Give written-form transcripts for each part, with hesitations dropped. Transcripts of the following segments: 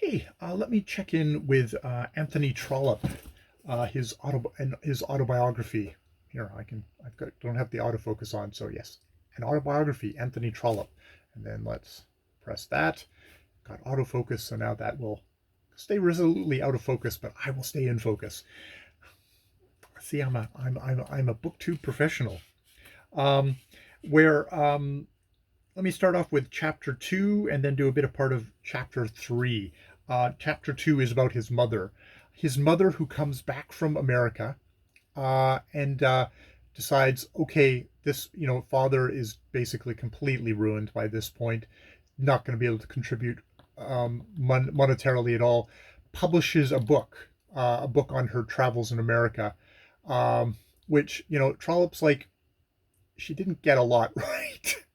Hey, let me check in with Anthony Trollope, his autobiography. Here, don't have the autofocus on, so yes, an autobiography, Anthony Trollope, and then let's press that. Got autofocus, so now that will stay resolutely out of focus, but I will stay in focus. See, I'm a booktube professional. Um, where Let me start off with chapter two and then do a bit of part of chapter three. Chapter two is about his mother who comes back from America and decides, okay, this, father is basically completely ruined by this point, not going to be able to contribute monetarily at all, publishes a book on her travels in America, um, which, Trollope's like, she didn't get a lot right.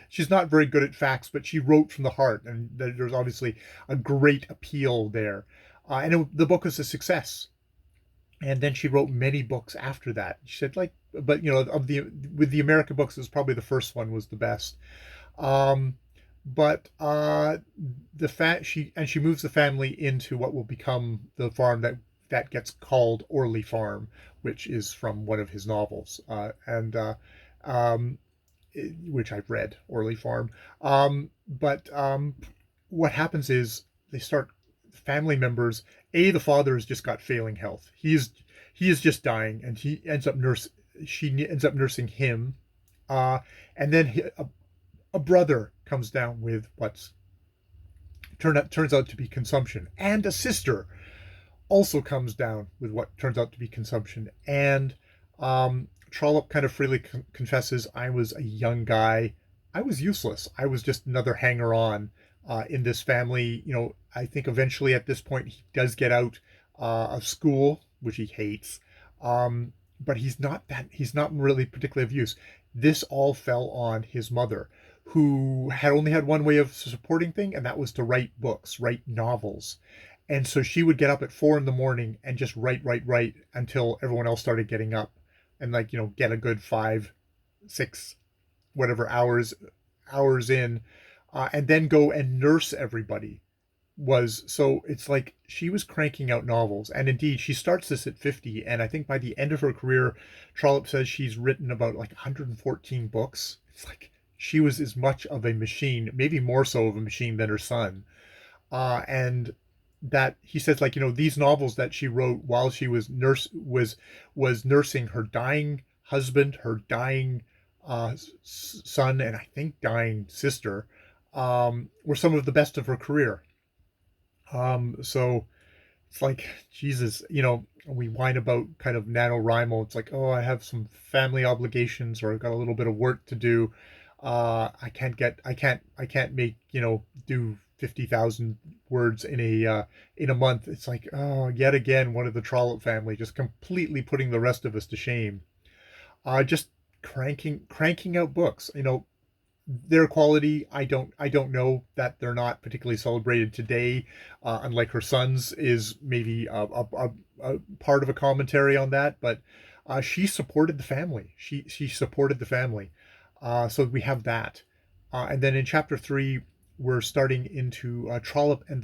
She's not very good at facts, but she wrote from the heart, and there's obviously a great appeal there. The book was a success. And then she wrote many books after that. She said, like, but with the American books, it was probably the first one was the best. Um, but she moves the family into what will become the farm that gets called Orley Farm, which is from one of his novels, and um, which I've read, Orley Farm. But what happens is they start family members. The father has just got failing health. He is just dying, and she ends up nursing him, uh, and then a brother comes down with what's turns out to be consumption, and a sister also comes down with what turns out to be consumption. And Trollope kind of freely confesses, I was a young guy. I was useless. I was just another hanger on in this family. I think eventually at this point he does get out of school, which he hates. But he's not really particularly of use. This all fell on his mother, who had only had one way of supporting things, and that was to write books, write novels. And so she would get up at 4 a.m. and just write until everyone else started getting up, and get a good 5, 6, whatever hours in, and then go and nurse everybody. So it's like she was cranking out novels, and indeed she starts this at 50, and I think by the end of her career, Trollope says she's written about like 114 books. It's like she was as much of a machine, maybe more so of a machine than her son. And that he says, like, these novels that she wrote while she was nursing her dying husband, her dying son, and I think dying sister, were some of the best of her career. So it's like, Jesus, we whine about kind of NaNoWriMo. It's like, oh, I have some family obligations, or I've got a little bit of work to do. I can't make, do 50,000 words in a month. It's like, oh, yet again, one of the Trollope family just completely putting the rest of us to shame. Just cranking out books. Their quality, I don't know, that they're not particularly celebrated today, unlike her son's is maybe a part of a commentary on that. But she supported the family. She supported the family. So we have that. And then in chapter three, we're starting into Trollope and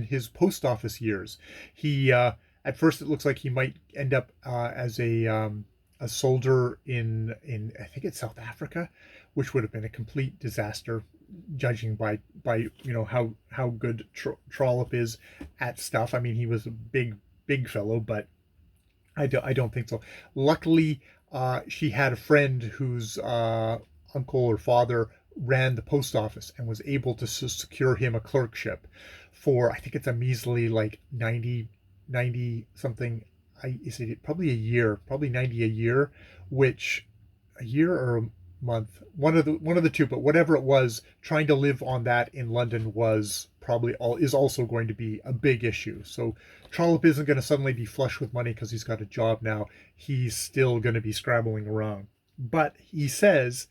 his post office years. He At first it looks like he might end up as a soldier in I think it's South Africa, which would have been a complete disaster, judging by how good Trollope is at stuff. I mean, he was a big fellow, but I don't think so. Luckily, she had a friend whose uncle or father ran the post office and was able to secure him a clerkship for, I think it's a measly like 90 something. Is it probably a year, probably 90 a year, which a year or a month, one of the two, but whatever it was, trying to live on that in London is also going to be a big issue. So Trollope isn't going to suddenly be flush with money because he's got a job now. He's still going to be scrabbling around. But he says,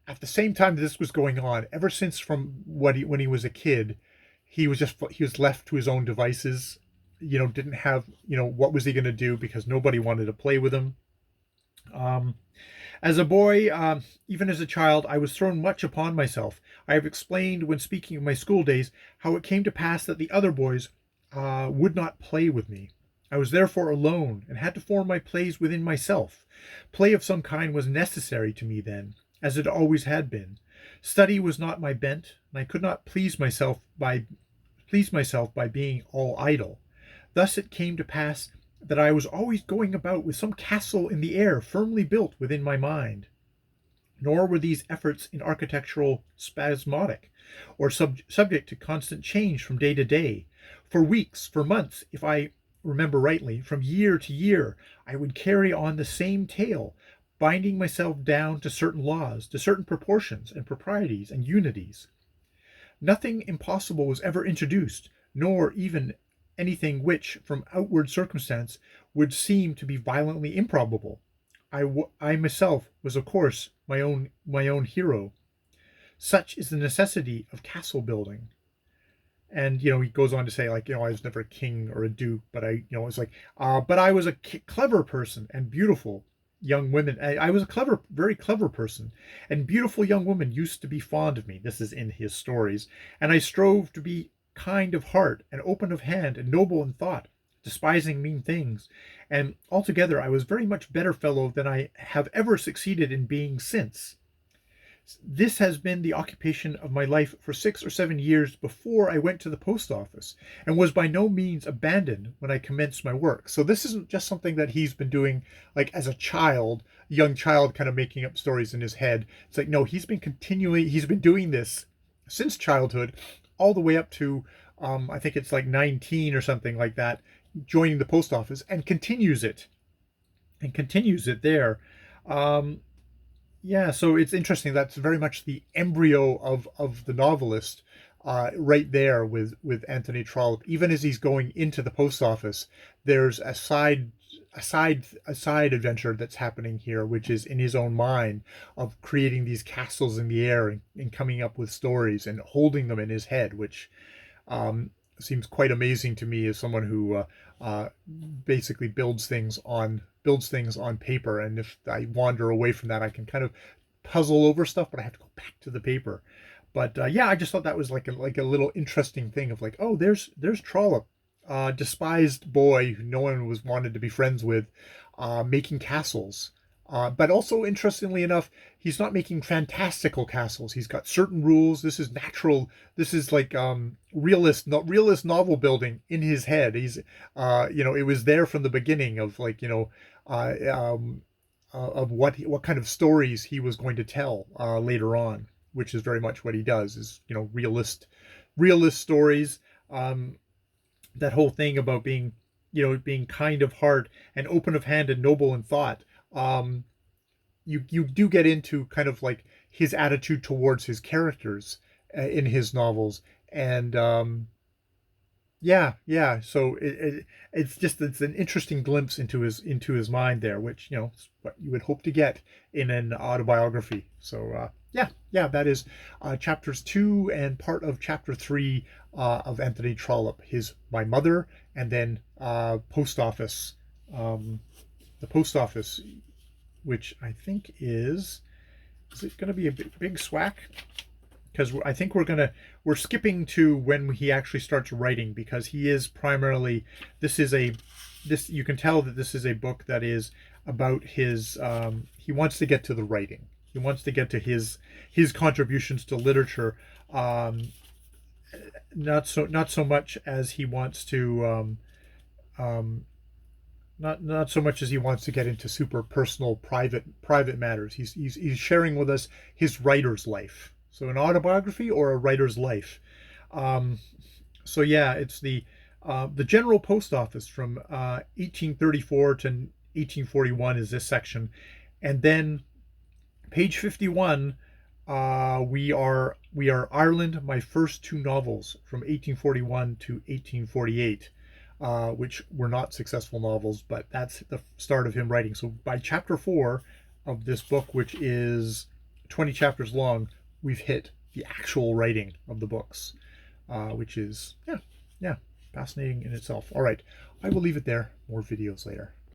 at the same time that this was going on, ever since from when he was a kid, he was left to his own devices. Didn't have, what was he going to do, because nobody wanted to play with him. As a boy, even as a child, I was thrown much upon myself. I have explained, when speaking of my school days, how it came to pass that the other boys would not play with me. I was therefore alone, and had to form my plays within myself. Play of some kind was necessary to me then, as it always had been. Study was not my bent, and I could not please myself by being all idle. Thus it came to pass that I was always going about with some castle in the air firmly built within my mind. Nor were these efforts in architectural spasmodic, or subject to constant change from day to day. For weeks, for months, if I remember rightly, from year to year, I would carry on the same tale, binding myself down to certain laws, to certain proportions and proprieties and unities. Nothing impossible was ever introduced, nor even anything which, from outward circumstance, would seem to be violently improbable. I myself was, of course, my own hero. Such is the necessity of castle building. And he goes on to say, like, I was never a king or a duke, but it's like, but I was a clever person and beautiful young women. I was a clever, very clever person, and beautiful young women used to be fond of me. This is in his stories, and I strove to be kind of heart and open of hand and noble in thought, despising mean things, and altogether I was very much better fellow than I have ever succeeded in being since. This has been the occupation of my life for 6 or 7 years before I went to the post office, and was by no means abandoned when I commenced my work. So this isn't just something that he's been doing like as a child, young child, kind of making up stories in his head. It's like, no, he's been doing this since childhood, all the way up to I think it's like 19 or something like that, joining the post office, and continues it there. Um, yeah, so it's interesting. That's very much the embryo of the novelist, right there with Anthony Trollope. Even as he's going into the post office, there's a side adventure that's happening here, which is in his own mind, of creating these castles in the air, and coming up with stories and holding them in his head, which um, seems quite amazing to me as someone who basically builds things on paper. And if I wander away from that, I can kind of puzzle over stuff, but I have to go back to the paper. But yeah, I just thought that was like a little interesting thing of like, oh, there's Trollope, despised boy who no one was wanted to be friends with, making castles. But also, interestingly enough, he's not making fantastical castles. He's got certain rules. This is natural. This is like realist novel building in his head. It was there from the beginning of, like, uh, um, of what kind of stories he was going to tell later on, which is very much what he does. Is realist stories. Um, that whole thing about being kind of heart and open of hand and noble in thought. You do get into kind of like his attitude towards his characters in his novels. And yeah. So it's an interesting glimpse into his mind there, which is what you would hope to get in an autobiography. So yeah, that is chapters 2 and part of chapter 3 of Anthony Trollope, his My Mother, and then Post Office. The Post Office, which I think is it going to be a big swack? Because I think we're skipping to when he actually starts writing, because he is primarily, this you can tell that this is a book that is about his, he wants to get to the writing. He wants to get to his contributions to literature, not so much as he wants to um, not so much as he wants to get into super personal, private matters. He's sharing with us his writer's life. So an autobiography or a writer's life. Um, so yeah, it's the General Post Office from 1834 to 1841 is this section, and then page 51. We are Ireland, my first two novels from 1841 to 1848. Which were not successful novels, but that's the start of him writing. So by chapter 4 of this book, which is 20 chapters long, we've hit the actual writing of the books, which is, yeah, fascinating in itself. All right, I will leave it there. More videos later.